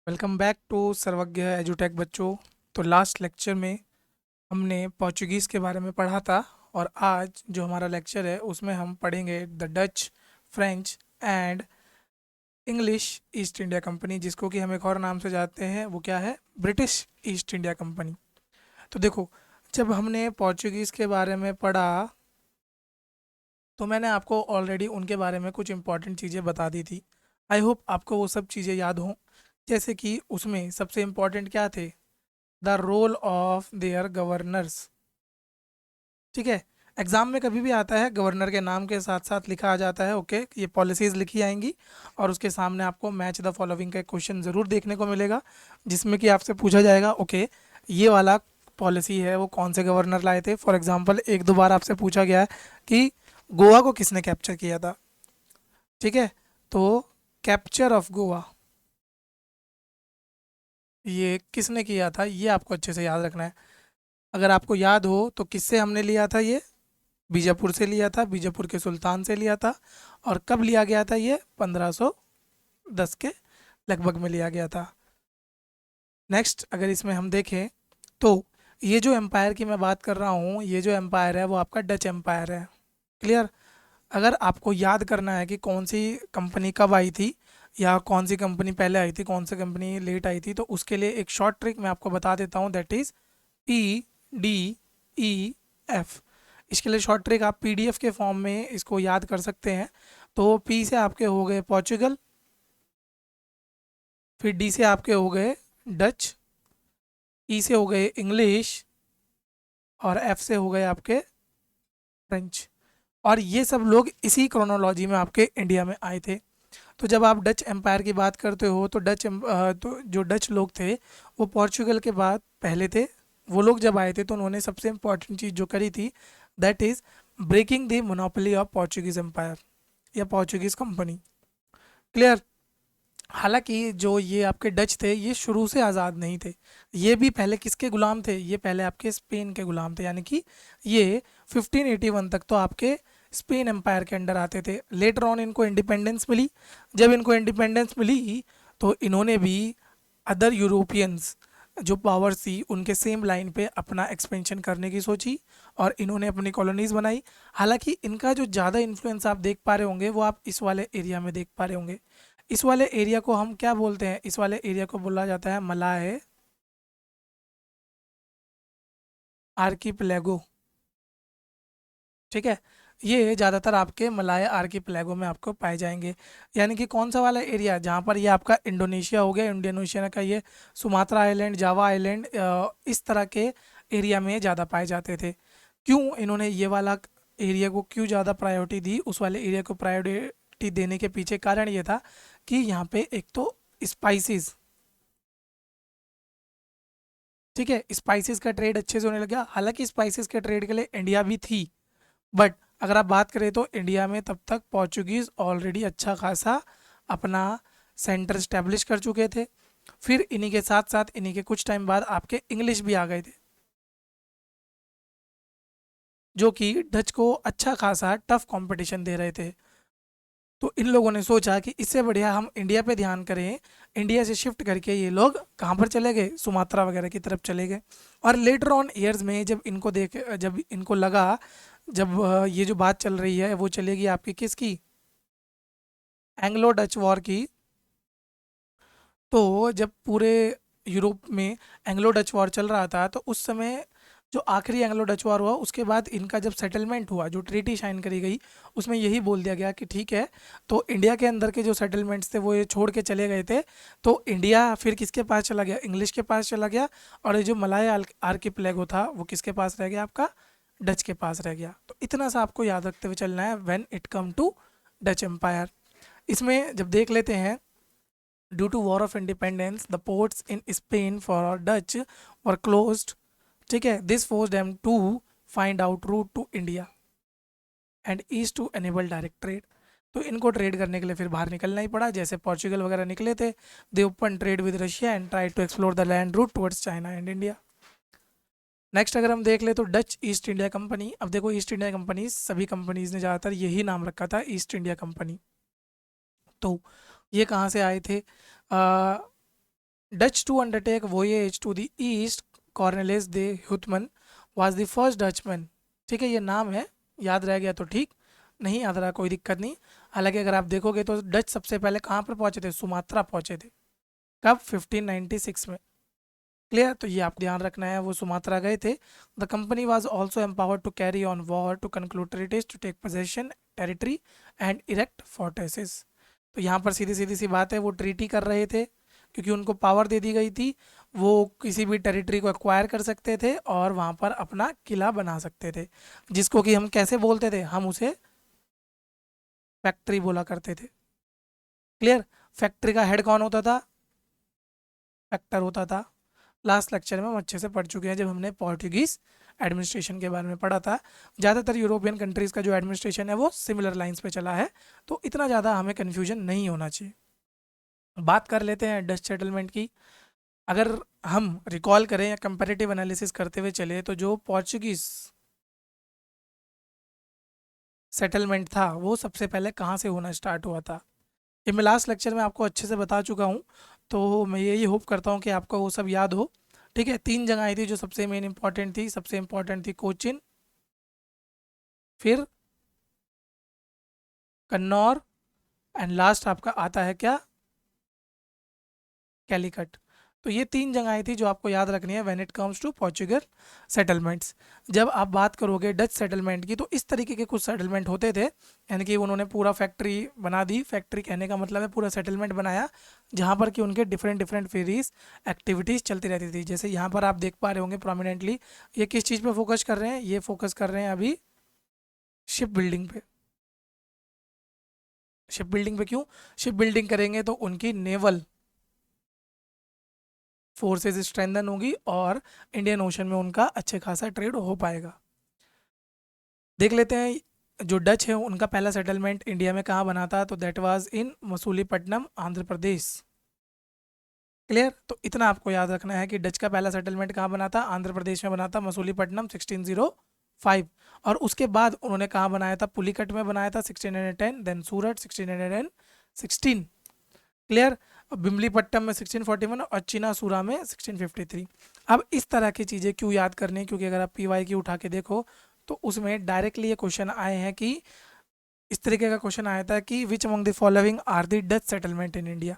Welcome back to सर्वज्ञ एजुटेक बच्चों। तो लास्ट लेक्चर में हमने पोर्चुगीज़ के बारे में पढ़ा था और आज जो हमारा लेक्चर है उसमें हम पढ़ेंगे the Dutch, French and English east India company, जिसको कि हम एक और नाम से जानते हैं, वो क्या है? British east India company. तो देखो, जब हमने पोर्चुगीज़ के बारे में पढ़ा तो मैंने आपको ऑलरेडी उनके बारे में कुछ इंपॉर्टेंट चीज़ें बता दी थी। आई होप आपको वो सब चीज़ें याद हों। जैसे कि उसमें सबसे इम्पॉर्टेंट क्या थे? The role of their governors. ठीक है, एग्जाम में कभी भी आता है गवर्नर के नाम के साथ साथ लिखा आ जाता है, ओके, ये पॉलिसीज लिखी आएंगी और उसके सामने आपको मैच द फॉलोइंग का क्वेश्चन ज़रूर देखने को मिलेगा, जिसमें कि आपसे पूछा जाएगा, ओके, ये वाला पॉलिसी है वो कौन से गवर्नर लाए थे। फॉर एग्जांपल एक दो बार आपसे पूछा गया है कि गोवा को किसने कैप्चर किया था। ठीक है, तो कैप्चर ऑफ गोवा ये किसने किया था, ये आपको अच्छे से याद रखना है। अगर आपको याद हो तो किससे हमने लिया था ये? बीजापुर से लिया था, बीजापुर के सुल्तान से लिया था। और कब लिया गया था ये? 1510 के लगभग में लिया गया था। नेक्स्ट अगर इसमें हम देखें तो ये जो एम्पायर की मैं बात कर रहा हूँ, ये जो एम्पायर है वो आपका डच एम्पायर है। क्लियर? अगर आपको याद करना है कि कौन सी कंपनी कब आई थी या कौन सी कंपनी पहले आई थी, कौन सी कंपनी लेट आई थी, तो उसके लिए एक शॉर्ट ट्रिक मैं आपको बता देता हूँ, दैट इज़ PDEF। इसके लिए शॉर्ट ट्रिक आप PDF के फॉर्म में इसको याद कर सकते हैं। तो P से आपके हो गए पोर्चुगल, फिर D से आपके हो गए डच, E से हो गए इंग्लिश और F से हो गए आपके फ्रेंच। और ये सब लोग इसी क्रोनोलॉजी में आपके इंडिया में आए थे। तो जब आप डच एम्पायर की बात करते हो तो तो जो डच लोग थे वो पोर्चुगल के बाद पहले थे। वो लोग जब आए थे तो उन्होंने सबसे इम्पोर्टेंट चीज़ जो करी थी, that is breaking the monopoly of Portuguese empire या पोर्चुगीज कंपनी। क्लियर? हालांकि जो ये आपके डच थे ये शुरू से आज़ाद नहीं थे। ये भी पहले किसके गुलाम थे? ये पहले आपके स्पेन के गुलाम थे, यानी कि ये 1581 तक तो आपके स्पेन एम्पायर के अंडर आते थे। लेटर ऑन इनको इंडिपेंडेंस मिली। जब इनको इंडिपेंडेंस मिली तो इन्होंने भी अदर यूरोपियंस जो पावर्स थी उनके सेम लाइन पे अपना एक्सपेंशन करने की सोची और इन्होंने अपनी कॉलोनीज बनाई। हालांकि इनका जो ज़्यादा इन्फ्लुएंस आप देख पा रहे होंगे वो आप इस वाले एरिया में देख पा रहे होंगे। इस वाले एरिया को हम क्या बोलते हैं? इस वाले एरिया को बोला जाता है मलाय आर्कीपेलागो। ठीक है, ये ज़्यादातर आपके मलाय आर्कीपेलागो में आपको पाए जाएंगे। यानी कि कौन सा वाला एरिया? जहाँ पर ये आपका इंडोनेशिया हो गया, इंडोनेशिया का ये सुमात्रा आइलैंड, जावा आइलैंड, इस तरह के एरिया में ज़्यादा पाए जाते थे। क्यों इन्होंने ये वाला एरिया को क्यों ज़्यादा प्रायोरिटी दी? उस वाले एरिया को प्रायोरिटी देने के पीछे कारण ये था कि यहाँ पे एक तो स्पाइसेस, ठीक है, स्पाइसेस का ट्रेड अच्छे से होने लगा। हालांकि स्पाइसेस के ट्रेड के लिए इंडिया भी थी, बट अगर आप बात करें तो इंडिया में तब तक पोर्चुगीज़ ऑलरेडी अच्छा खासा अपना सेंटर स्टैब्लिश कर चुके थे। फिर इन्हीं के साथ साथ इन्हीं के कुछ टाइम बाद आपके इंग्लिश भी आ गए थे, जो कि डच को अच्छा खासा टफ कंपटीशन दे रहे थे। तो इन लोगों ने सोचा कि इससे बढ़िया हम इंडिया पे ध्यान करें। इंडिया से शिफ्ट करके ये लोग कहाँ पर चले गए? सुमात्रा वगैरह की तरफ चले गए। और लेटर ऑन ईयर्स में जब इनको लगा, जब ये जो बात चल रही है वो चलेगी आपकी किसकी? एंग्लो डच वॉर की। तो जब पूरे यूरोप में एंग्लो डच वॉर चल रहा था तो उस समय जो आखिरी एंग्लो डच वॉर हुआ उसके बाद इनका जब सेटलमेंट हुआ, जो ट्रीटी साइन करी गई, उसमें यही बोल दिया गया कि ठीक है, तो इंडिया के अंदर के जो सेटलमेंट्स थे वो ये छोड़ के चले गए थे। तो इंडिया फिर किसके पास चला गया? इंग्लिश के पास चला गया। और ये जो मलाय आर्किपेलागो था वो किसके पास रह गया? आपका डच के पास रह गया। तो इतना सा आपको याद रखते हुए चलना है when it come to Dutch empire. इसमें जब देख लेते हैं, due to war of independence the ports in Spain for Dutch were closed. ठीक है, this force them to find out route to India and east to enable direct trade. तो इनको trade करने के लिए फिर बाहर निकलना ही पड़ा, जैसे पोर्चुगल वगैरह निकले थे। They open trade with Russia and try to explore the land route towards China and India. Next अगर हम देख ले तो डच ईस्ट इंडिया कंपनी। अब देखो, ईस्ट इंडिया कंपनी सभी कंपनीज ने ज़्यादातर यही नाम रखा था, ईस्ट इंडिया कंपनी। तो ये कहाँ से आए थे? Dutch to undertake voyage to the east, Cornelis de Houtman was the first Dutchman. ठीक है, ये नाम है, याद रह गया तो ठीक, नहीं याद रहा कोई दिक्कत नहीं। हालांकि अगर आप देखोगे तो डच सबसे पहले कहाँ पर पहुंचे थे, सुमात्रा पहुंचे थे। कब? 1596 में। क्लियर? तो ये आप ध्यान रखना है, वो सुमात्रा गए थे। The company was also empowered to carry on war, to conclude treaties, to take possession territory and erect fortresses. तो यहाँ पर सीधी सीधी सी बात है, वो ट्रीटी कर रहे थे क्योंकि उनको पावर दे दी गई थी। वो किसी भी टेरिटरी को एक्वायर कर सकते थे और वहाँ पर अपना किला बना सकते थे, जिसको कि हम कैसे बोलते थे, हम उसे फैक्ट्री बोला करते थे। क्लियर? फैक्ट्री का हेड कौन होता था? फैक्टर होता था। लास्ट लेक्चर में हम अच्छे से पढ़ चुके हैं जब हमने पोर्टुगीज एडमिनिस्ट्रेशन के बारे में पढ़ा था। ज़्यादातर यूरोपियन कंट्रीज़ का जो एडमिनिस्ट्रेशन है वो सिमिलर लाइंस पे चला है, तो इतना ज़्यादा हमें कन्फ्यूजन नहीं होना चाहिए। बात कर लेते हैं डच सेटलमेंट की। अगर हम रिकॉल करें या कंपैरेटिव एनालिसिस करते हुए चले, तो जो पोर्चुगीज सेटलमेंट था वो सबसे पहले कहाँ से होना स्टार्ट हुआ था, ये मैं लास्ट लेक्चर में आपको अच्छे से बता चुका हूँ। तो मैं यही होप करता हूँ कि आपको वो सब याद हो। ठीक है, 3 जगह आई थी जो सबसे मेन इंपॉर्टेंट थी। सबसे इंपॉर्टेंट थी कोचिन, फिर कन्नौर, एंड लास्ट आपका आता है क्या, कैलीकट। तो ये 3 जगह आई थी जो आपको याद रखनी है when it comes to Portugal settlements. जब आप बात करोगे डच सेटलमेंट की, तो इस तरीके के कुछ सेटलमेंट होते थे, यानी कि उन्होंने पूरा फैक्ट्री बना दी। फैक्ट्री कहने का मतलब है पूरा सेटलमेंट बनाया, जहाँ पर कि उनके डिफरेंट डिफरेंट वेरियस एक्टिविटीज़ चलती रहती थी। जैसे यहाँ पर आप देख पा रहे होंगे प्रोमिनेंटली, ये किस चीज़ पे फोकस कर रहे हैं, ये फोकस कर रहे हैं अभी शिप बिल्डिंग पे। शिप बिल्डिंग पे क्यों शिप बिल्डिंग करेंगे? तो उनकी नेवल फोर्सेस स्ट्रेंथन होगी और इंडियन ओशन में उनका अच्छे खासा ट्रेड हो पाएगा। देख लेते हैं, जो डच है उनका पहला सेटलमेंट इंडिया में कहाँ बना था, तो that was in Masulipatnam, Andhra Pradesh. Clear? तो इतना आपको याद रखना है कि डच का पहला सेटलमेंट कहाँ बना था, आंध्र प्रदेश में बना था, मसूलीपट्टनम 1605। और उसके बाद उन्होंने कहाँ बनाया था, पुलिकट में बनाया था 1610, देन सूरत 1616। क्लियर? बिमलीपट्टम में 1641 और चिनासूरा में 1653। अब इस तरह की चीज़ें क्यों याद करनी है, क्योंकि अगर आप PY की उठा के देखो तो उसमें डायरेक्टली ये क्वेश्चन आए हैं कि इस तरीके का क्वेश्चन आया था कि which among the following are the Dutch settlement in India,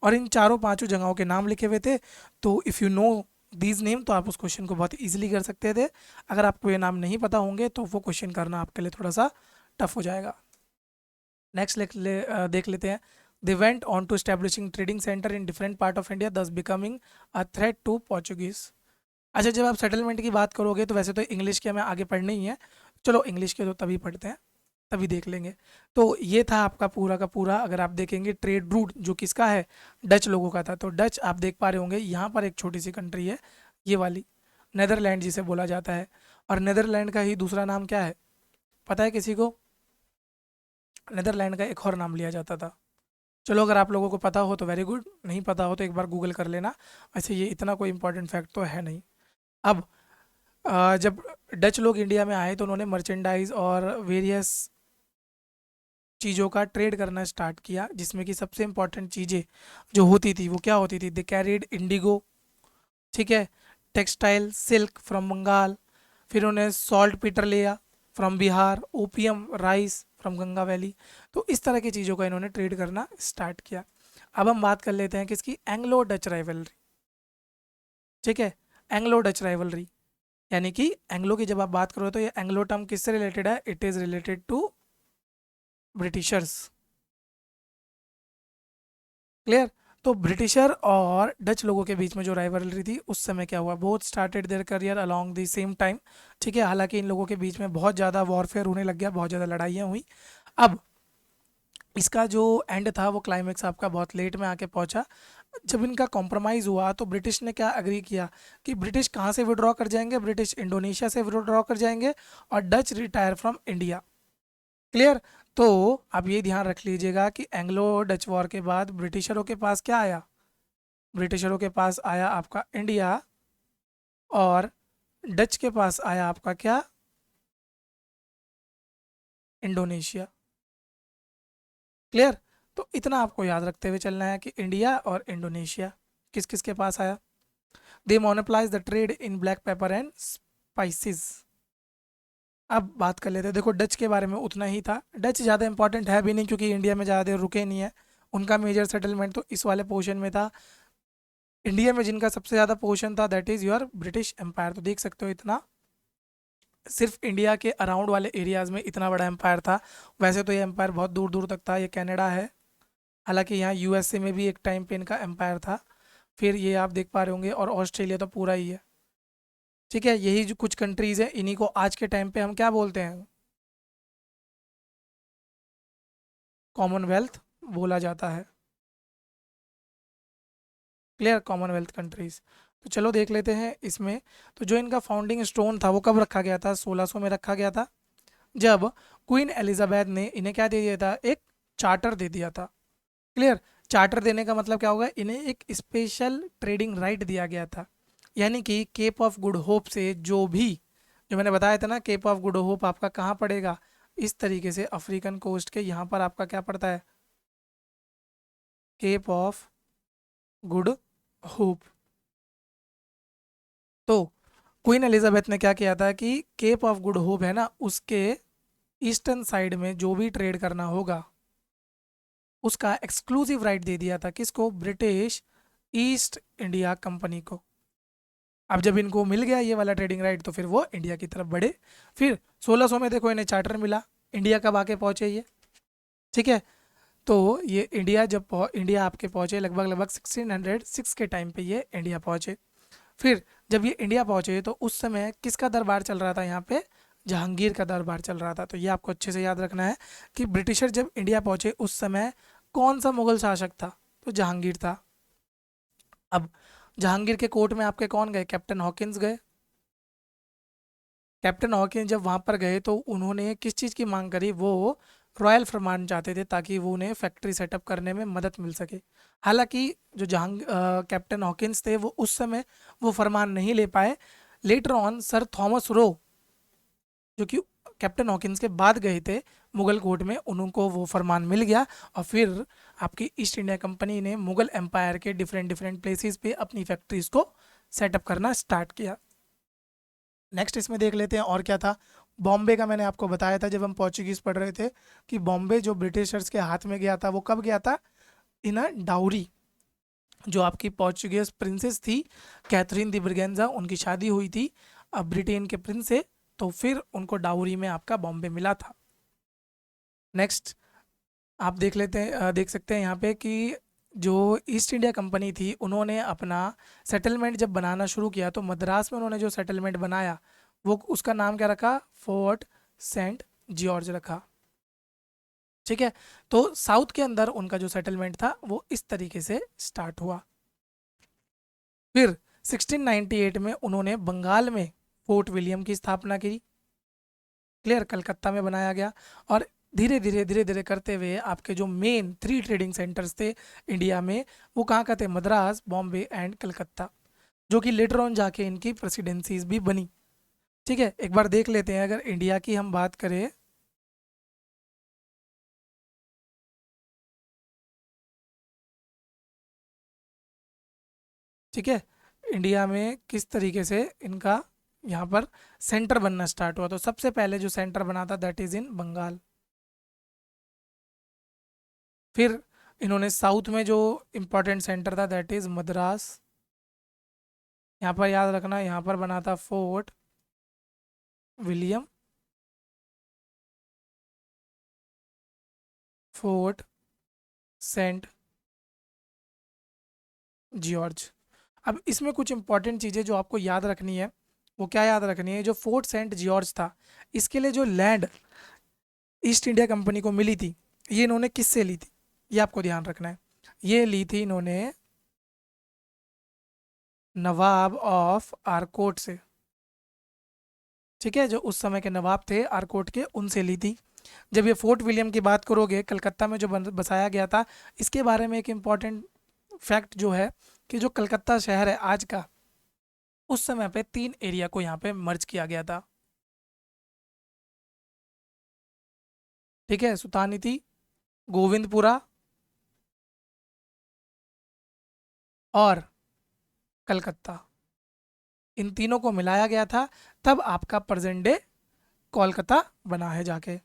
और इन चारों पांचों जगहों के नाम लिखे हुए थे। तो if you know these name, तो आप उस क्वेश्चन को बहुत ईजिली कर सकते थे। अगर आपको ये नाम नहीं पता होंगे तो वो क्वेश्चन करना आपके लिए थोड़ा सा टफ हो जाएगा। नेक्स्ट देख लेते हैं। They went on to establishing trading centre in different part of India, thus becoming a threat to Portuguese. अच्छा, जब आप सेटलमेंट की बात करोगे तो वैसे तो इंग्लिश के हमें आगे पढ़नी ही है, चलो इंग्लिश के तो तभी पढ़ते हैं, तभी देख लेंगे। तो ये था आपका पूरा का पूरा, अगर आप देखेंगे ट्रेड रूट जो किसका है, डच लोगों का था। तो डच आप देख पा रहे होंगे यहाँ पर एक छोटी सी कंट्री है, ये वाली नेदरलैंड जिसे बोला जाता है। और नेदरलैंड का ही दूसरा नाम क्या है, पता है किसी को? नेदरलैंड का एक और नाम लिया जाता था। चलो अगर आप लोगों को पता हो तो वेरी गुड, नहीं पता हो तो एक बार गूगल कर लेना। वैसे ये इतना कोई इंपॉर्टेंट फैक्ट तो है नहीं। अब जब डच लोग इंडिया में आए तो उन्होंने मर्चेंडाइज और वेरियस चीज़ों का ट्रेड करना स्टार्ट किया, जिसमें कि सबसे इंपॉर्टेंट चीज़ें जो होती थी वो क्या होती थी, दे कैरीड इंडिगो, ठीक है, टेक्सटाइल सिल्क फ्रॉम बंगाल, फिर उन्हें सॉल्ट पीटर लिया from Bihar, opium rice from Ganga valley. तो इस तरह की चीज़ों का इन्होंने ट्रेड करना स्टार्ट किया। अब हम बात कर लेते हैं किसकी, एंग्लो डच राइवलरी। ठीक है, एंग्लो डच राइवलरी, यानी कि एंग्लो की जब आप बात करो तो ये एंग्लो टर्म किससे रिलेटेड है, it is related to Britishers. Clear? तो ब्रिटिशर और डच लोगों के बीच में जो राइवलरी थी उस समय क्या हुआ, both started their career along the same time. ठीक है, हालांकि इन लोगों के बीच में बहुत ज़्यादा वॉरफेयर होने लग गया, बहुत ज़्यादा लड़ाइयाँ हुई। अब इसका जो एंड था वो क्लाइमेक्स आपका बहुत लेट में आके पहुंचा। जब इनका कॉम्प्रोमाइज़ हुआ तो ब्रिटिश ने क्या एग्री किया कि ब्रिटिश कहाँ से विड्रॉ कर जाएंगे, ब्रिटिश इंडोनेशिया से विड्रॉ कर जाएंगे और Dutch retire from India. Clear? तो आप ये ध्यान रख लीजिएगा कि एंग्लो डच वॉर के बाद ब्रिटिशरों के पास क्या आया, ब्रिटिशरों के पास आया आपका इंडिया, और डच के पास आया आपका क्या, इंडोनेशिया। क्लियर? तो इतना आपको याद रखते हुए चलना है कि इंडिया और इंडोनेशिया। किस किस के पास आया? They monopolise the trade in black pepper and spices. अब बात कर लेते हैं, देखो डच के बारे में उतना ही था। डच ज़्यादा इंपॉर्टेंट है भी नहीं क्योंकि इंडिया में ज़्यादा देर रुके नहीं है। उनका मेजर सेटलमेंट तो इस वाले पोर्शन में था। इंडिया में जिनका सबसे ज़्यादा पोर्शन था that is your British empire. तो देख सकते हो इतना, सिर्फ इंडिया के अराउंड वाले एरियाज़ में इतना बड़ा एम्पायर था। वैसे तो ये एम्पायर बहुत दूर दूर तक था, ये कनाडा है। हालांकि यहाँ यूएसए में भी एक टाइम पे इनका एम्पायर था। फिर ये आप देख पा रहे होंगे, और ऑस्ट्रेलिया तो पूरा ही है। ठीक है, यही जो कुछ कंट्रीज़ हैं इन्हीं को आज के टाइम पे हम क्या बोलते हैं? कॉमनवेल्थ बोला जाता है। Clear, Commonwealth countries. तो चलो देख लेते हैं इसमें। तो जो इनका फाउंडिंग स्टोन था वो कब रखा गया था? 1600 में रखा गया था, जब क्वीन एलिजाबेथ ने इन्हें क्या दे दिया था? एक चार्टर दे दिया था। क्लियर, चार्टर देने का मतलब क्या होगा? इन्हें एक स्पेशल ट्रेडिंग राइट दिया गया था। यानी कि केप ऑफ गुड होप से जो भी, जो मैंने बताया था ना, केप ऑफ गुड होप आपका कहाँ पड़ेगा? इस तरीके से अफ्रीकन कोस्ट के यहाँ पर आपका क्या पड़ता है? Cape of Good Hope. तो क्वीन एलिजाबेथ ने क्या किया था कि केप ऑफ गुड होप है ना, उसके ईस्टर्न साइड में जो भी ट्रेड करना होगा उसका एक्सक्लूसिव राइट दे दिया था। किसको? ब्रिटिश ईस्ट इंडिया कंपनी को। अब जब इनको मिल गया ये वाला ट्रेडिंग राइट तो फिर वो इंडिया की तरफ बढ़े। फिर 1600 में देखो इन्हें चार्टर मिला। इंडिया कब आके पहुंचे ये? ठीक है, तो ये इंडिया इंडिया आपके पहुंचे लगभग लगभग 1606 के टाइम पे ये इंडिया पहुंचे। फिर जब ये इंडिया पहुंचे तो उस समय किसका दरबार चल रहा था यहाँ पे? जहांगीर का दरबार चल रहा था। तो ये आपको अच्छे से याद रखना है कि ब्रिटिशर जब इंडिया पहुंचे उस समय कौन सा मुगल शासक था? तो जहांगीर था। अब जहांगीर के कोर्ट में आपके कौन गए? कैप्टन हॉकिंस गए। कैप्टन हॉकिंस जब वहां पर गए तो उन्होंने किस चीज़ की मांग करी? वो रॉयल फरमान चाहते थे ताकि वो उन्हें फैक्ट्री सेटअप करने में मदद मिल सके। हालांकि जो कैप्टन हॉकिंस थे वो उस समय वो फरमान नहीं ले पाए। Later on sir Thomas Roe, जो कि कैप्टन हॉकिंस के बाद गए थे मुगल कोर्ट में, उनको वो फरमान मिल गया। और फिर आपकी ईस्ट इंडिया कंपनी ने मुगल एम्पायर के डिफरेंट डिफरेंट प्लेसेस पे अपनी फैक्ट्रीज को सेटअप करना स्टार्ट किया। नेक्स्ट इसमें देख लेते हैं और क्या था। बॉम्बे का मैंने आपको बताया था जब हम पोर्चुगीज पढ़ रहे थे कि बॉम्बे जो ब्रिटिशर्स के हाथ में गया था वो कब गया था? इन अ डाउरी। जो आपकी पोर्चुगीज प्रिंसेस थी कैथरीन दी ब्रिगेंजा, उनकी शादी हुई थी अब ब्रिटेन के प्रिंस से, तो फिर उनको डाउरी में आपका बॉम्बे मिला था। नेक्स्ट आप देख लेते हैं, देख सकते हैं यहाँ पे कि जो ईस्ट इंडिया कंपनी थी उन्होंने अपना सेटलमेंट जब बनाना शुरू किया तो मद्रास में उन्होंने जो सेटलमेंट बनाया वो उसका नाम क्या रखा? फोर्ट सेंट जॉर्ज रखा। ठीक है, तो साउथ के अंदर उनका जो सेटलमेंट था वो इस तरीके से स्टार्ट हुआ। फिर 1698 में उन्होंने बंगाल में फोर्ट विलियम की स्थापना की। क्लियर, कलकत्ता में बनाया गया। और धीरे धीरे करते हुए आपके जो मेन 3 ट्रेडिंग सेंटर्स थे इंडिया में वो कहाँ का थे? मद्रास, बॉम्बे एंड कलकत्ता, जो कि लेटर ऑन जाके इनकी प्रेसिडेंसीज भी बनी। ठीक है, एक बार देख लेते हैं अगर इंडिया की हम बात करें। ठीक है, इंडिया में किस तरीके से इनका यहाँ पर सेंटर बनना स्टार्ट हुआ, तो सबसे पहले जो सेंटर बना था दैट इज इन बंगाल। फिर इन्होंने साउथ में जो इम्पोर्टेंट सेंटर था दैट इज मद्रास। यहाँ पर याद रखना, यहाँ पर बना था Fort William, Fort Saint George. अब इसमें कुछ इंपॉर्टेंट चीज़ें जो आपको याद रखनी है, वो क्या याद रखनी है? जो फोर्ट सेंट जॉर्ज था, इसके लिए जो लैंड ईस्ट इंडिया कंपनी को मिली थी ये इन्होंने किससे ली थी? ये आपको ध्यान रखना है। ये ली थी इन्होंने नवाब ऑफ आरकोट से। ठीक है, जो उस समय के नवाब थे आरकोट के, उनसे ली थी। जब ये फोर्ट विलियम की बात करोगे, कलकत्ता में जो बसाया गया था, इसके बारे में एक इम्पॉर्टेंट फैक्ट जो है कि जो कलकत्ता शहर है आज का, उस समय पे 3 एरिया को यहाँ पे मर्ज किया गया था। ठीक है, सुल्तानी, गोविंदपुरा और कलकत्ता। इन तीनों को मिलाया गया था, तब आपका प्रेजेंट डे कोलकाता बना है जाके।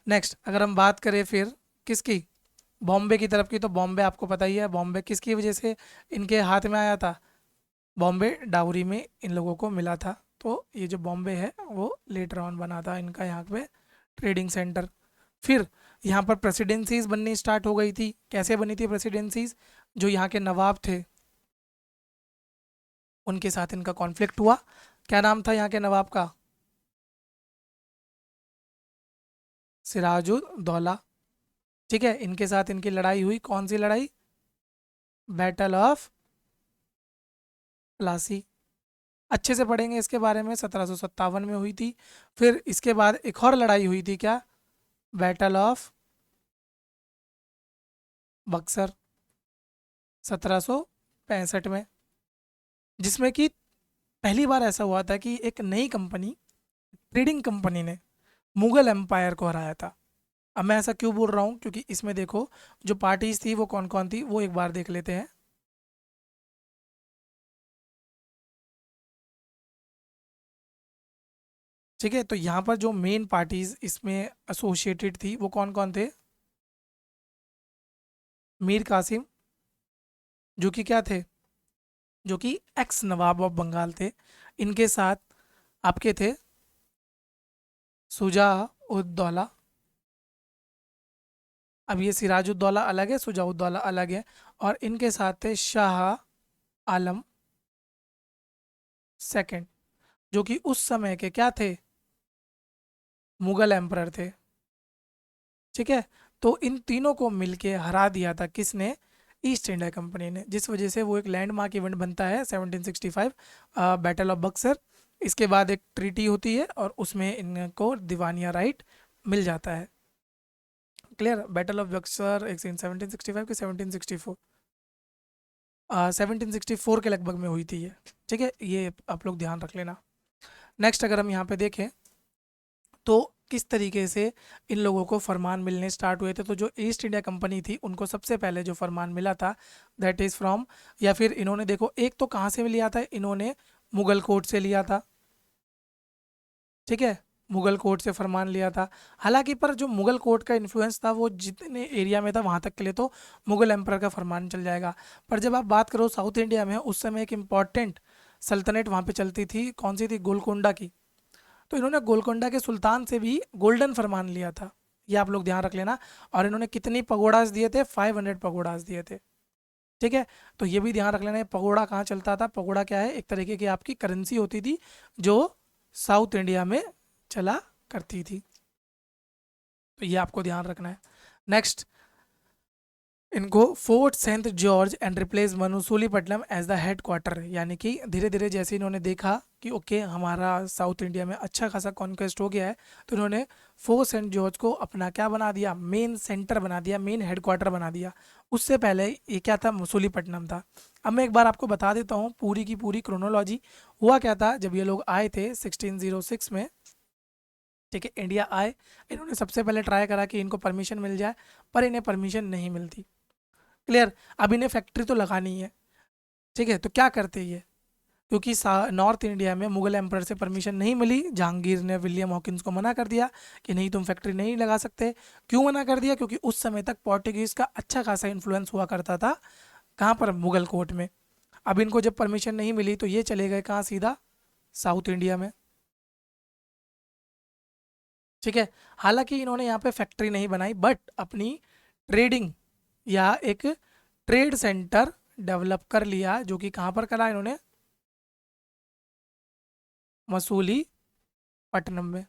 नेक्स्ट अगर हम बात करें फिर किसकी, बॉम्बे की तरफ की, तो बॉम्बे आपको पता ही है, बॉम्बे किसकी वजह से इनके हाथ में आया था, बॉम्बे डाउरी में इन लोगों को मिला था। तो ये जो बॉम्बे है वो लेटर ऑन बना था इनका यहाँ पे ट्रेडिंग सेंटर। फिर यहाँ पर प्रेसिडेंसीज बननी स्टार्ट हो गई थी। कैसे बनी थी प्रेसिडेंसीज, जो यहाँ के नवाब थे उनके साथ इनका कॉन्फ्लिक्ट हुआ। क्या नाम था यहाँ के नवाब का, सिराजुद्दौला। ठीक है, इनके साथ इनकी लड़ाई हुई। कौन सी लड़ाई, बैटल ऑफ प्लासी। अच्छे से पढ़ेंगे इसके बारे में, 1757 में हुई थी। फिर इसके बाद एक और लड़ाई हुई थी, क्या, बैटल ऑफ बक्सर 1765 में, जिसमें कि पहली बार ऐसा हुआ था कि एक नई कंपनी, ट्रेडिंग कंपनी ने मुगल एम्पायर को हराया था। अब मैं ऐसा क्यों बोल रहा हूँ, क्योंकि इसमें देखो जो पार्टीज थी वो कौन कौन थी, वो एक बार देख लेते हैं। ठीक है, तो यहाँ पर जो मेन पार्टीज इसमें एसोसिएटेड थी वो कौन कौन थे, मीर कासिम, जो कि क्या थे, जो कि एक्स नवाब ऑफ बंगाल थे। इनके साथ आपके थे सुजा उद दौला। अब ये सिराजुद्दौला अलग है, सुजाउद्दौला अलग है। और इनके साथ थे शाह आलम सेकंड, जो कि उस समय के क्या थे, मुगल एम्परर थे। ठीक है, तो इन तीनों को मिलके हरा दिया था किसने, ईस्ट इंडिया कंपनी ने, जिस वजह से वो एक लैंडमार्क इवेंट बनता है 1765, बैटल ऑफ बक्सर। इसके बाद एक ट्रीटी होती है और उसमें इनको दीवानिया राइट मिल जाता है। क्लियर, बैटल ऑफ बक्सर एक 1765 के 1764, 1764 के लगभग में हुई थी ये। ठीक है, ये आप लोग ध्यान रख लेना। नेक्स्ट अगर हम यहाँ पे देखें तो किस तरीके से इन लोगों को फरमान मिलने स्टार्ट हुए थे, तो जो ईस्ट इंडिया कंपनी थी उनको सबसे पहले जो फरमान मिला था दैट इज़ फ्रॉम, या फिर इन्होंने देखो एक तो कहाँ से लिया था, इन्होंने मुगल कोर्ट से लिया था। ठीक है, मुगल कोर्ट से फरमान लिया था। हालांकि पर जो मुगल कोर्ट का इन्फ्लुएंस था वो जितने एरिया में था वहाँ तक के लिए तो मुगल एम्पर का फरमान चल जाएगा। पर जब आप बात करो साउथ इंडिया में, उस समय एक इम्पॉर्टेंट सल्तनत वहाँ पे चलती थी, कौन सी थी, गोलकोंडा की। तो इन्होंने गोलकोंडा के सुल्तान से भी गोल्डन फरमान लिया था, ये आप लोग ध्यान रख लेना। और इन्होंने कितनी पगोडाज दिए थे, 500 पगोडाज दिए थे। ठीक है, तो ये भी ध्यान रख लेना, ये पगोड़ा कहाँ चलता था, पगोड़ा क्या है, एक तरीके की आपकी करेंसी होती थी जो साउथ इंडिया में चला करती थी। तो ये आपको ध्यान रखना है। नेक्स्ट, इनको Fort Saint George and replace Masulipatnam as the headquarter, यानी कि धीरे धीरे जैसे इन्होंने देखा कि ओके हमारा साउथ इंडिया में अच्छा खासा कॉन्क्वेस्ट हो गया है, तो इन्होंने फोर्ट सेंट जॉर्ज को अपना क्या बना दिया, मेन सेंटर बना दिया, मेन हेड क्वार्टर बना दिया। उससे पहले ये क्या था, मसूलीपट्टनम था। अब मैं एक बार आपको बता देता हूँ पूरी की पूरी क्रोनोलॉजी। हुआ क्या था, जब ये लोग आए थे 1606 में, ठीक है, इंडिया आए, इन्होंने सबसे पहले ट्राई करा कि इनको परमिशन मिल जाए, पर इन्हें परमिशन नहीं मिलती। क्लियर, अब इन्हें फैक्ट्री तो लगानी है। ठीक है, तो क्या करते ये, क्योंकि नॉर्थ इंडिया में मुगल एम्पर से परमिशन नहीं मिली, जहांगीर ने विलियम हॉकिंस को मना कर दिया कि नहीं तुम फैक्ट्री नहीं लगा सकते। क्यों मना कर दिया, क्योंकि उस समय तक पोर्टुगीज़ का अच्छा खासा इन्फ्लुएंस हुआ करता था, कहाँ पर, मुगल कोर्ट में। अब इनको जब परमिशन नहीं मिली तो ये चले गए कहाँ, सीधा साउथ इंडिया में। ठीक है, हालांकि इन्होंने यहाँ पे फैक्ट्री नहीं बनाई, बट अपनी ट्रेडिंग या एक ट्रेड सेंटर डेवलप कर लिया, जो कि कहाँ पर करा इन्होंने, मसूली पट्टनम में।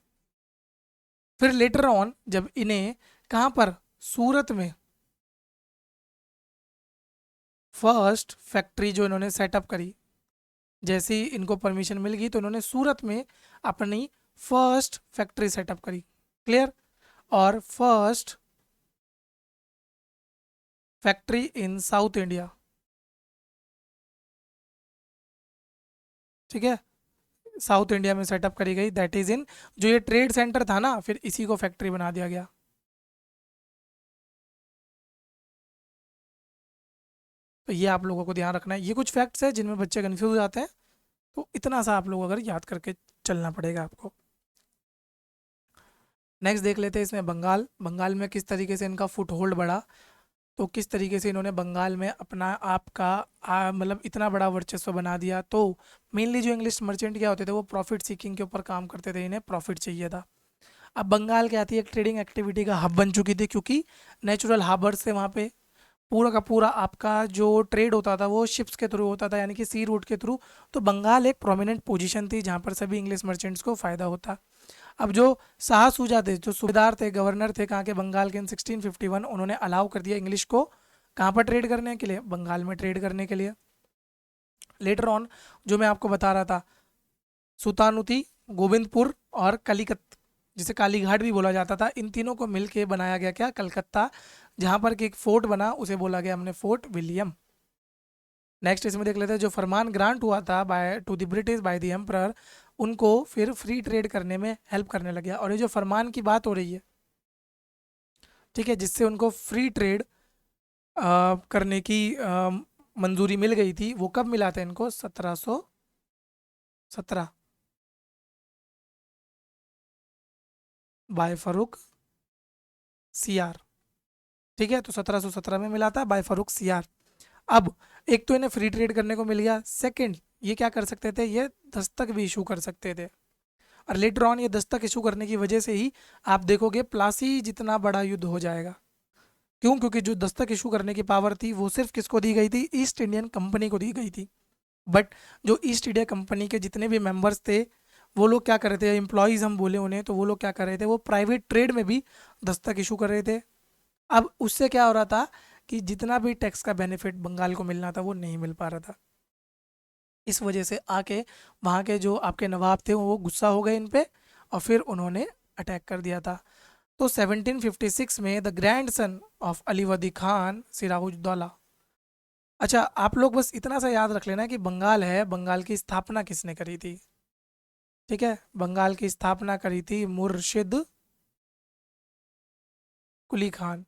फिर लेटर ऑन जब इन्हें कहाँ पर, सूरत में फर्स्ट फैक्ट्री जो इन्होंने सेटअप करी, जैसे ही इनको परमिशन मिल गई तो इन्होंने सूरत में अपनी फर्स्ट फैक्ट्री सेटअप करी। क्लियर, और first factory in south India. ठीक है, साउथ इंडिया में सेटअप करी गई, दैट इज इन, जो ये ट्रेड सेंटर था ना, फिर इसी को फैक्ट्री बना दिया गया। तो ये आप लोगों को ध्यान रखना है। ये कुछ फैक्ट्स है जिनमें बच्चे कन्फ्यूज हो जाते हैं, तो इतना सा आप लोग अगर याद करके चलना पड़ेगा आपको। नेक्स्ट देख लेते हैं इसमें बंगाल। बंगाल में किस तरीके से इनका फुट होल्ड बढ़ा, तो किस तरीके से इन्होंने बंगाल में अपना आप का मतलब इतना बड़ा वर्चस्व बना दिया। तो मेनली जो इंग्लिश मर्चेंट क्या होते थे, वो प्रॉफिट सीकिंग के ऊपर काम करते थे, इन्हें प्रॉफिट चाहिए था। अब बंगाल क्या थी, एक ट्रेडिंग एक्टिविटी का हब बन चुकी थी, क्योंकि नेचुरल हार्बर से वहाँ पे पूरा का पूरा आपका जो ट्रेड होता था वो शिप्स के थ्रू होता था, यानी कि सी रूट के थ्रू। तो बंगाल एक प्रोमिनेंट पोजीशन थी जहाँ पर सभी इंग्लिश मर्चेंट्स को फ़ायदा होता। अब जो शाह सूजा थे, जो सूबेदार थे, गवर्नर थे कहाँ के, बंगाल के, इन 1651 उन्होंने अलाउ कर दिया इंग्लिश को कहाँ पर ट्रेड करने के लिए, बंगाल में ट्रेड करने के लिए। लेटर ऑन जो मैं आपको बता रहा था, सुल्तानुती, गोविंदपुर और कलिकत, जिसे कालीघाट भी बोला जाता था, इन तीनों को मिलके बनाया गया क्या, कलकत्ता, जहाँ पर कि एक फोर्ट बना उसे बोला गया हमने फोर्ट विलियम। नेक्स्ट इसमें देख लेते हैं, जो फरमान ग्रांट हुआ था by two the British by the emperor, उनको फिर फ्री ट्रेड करने में हेल्प करने लग गया। और ये जो फरमान की बात हो रही है, ठीक है, जिससे उनको फ्री ट्रेड करने की मंजूरी मिल गई थी, वो कब मिला था इनको, 1717 बाय फरूक सीआर। ठीक है, तो 1717 में मिला था बाय फरूक सीआर। अब एक तो इन्हें फ्री ट्रेड करने को मिल गया, सेकंड ये क्या कर सकते थे, ये दस्तक भी इशू कर सकते थे। और लेटर ऑन ये दस्तक इशू करने की वजह से ही आप देखोगे प्लासी जितना बड़ा युद्ध हो जाएगा। क्यों, क्योंकि जो दस्तक इशू करने की पावर थी वो सिर्फ किसको दी गई थी, ईस्ट इंडियन कंपनी को दी गई थी। बट जो ईस्ट इंडिया कंपनी के जितने भी मेंबर्स थे, वो लोग क्या कर रहे थे, एम्प्लॉयज़ हम बोले उन्हें, तो वो लोग क्या कर रहे थे, वो प्राइवेट ट्रेड में भी दस्तक इशू कर रहे थे। अब उससे क्या हो रहा था कि जितना भी टैक्स का बेनिफिट बंगाल को मिलना था वो नहीं मिल पा रहा था। इस वजह से आके वहाँ के जो आपके नवाब थे वो गुस्सा हो गए इन पे, और फिर उन्होंने अटैक कर दिया था। तो 1756 में the grandson of Alivardi Khan Sirajuddaulah. अच्छा, आप लोग बस इतना सा याद रख लेना कि बंगाल है, बंगाल की स्थापना किसने करी थी। ठीक है, बंगाल की स्थापना करी थी मुर्शिद कुली खान,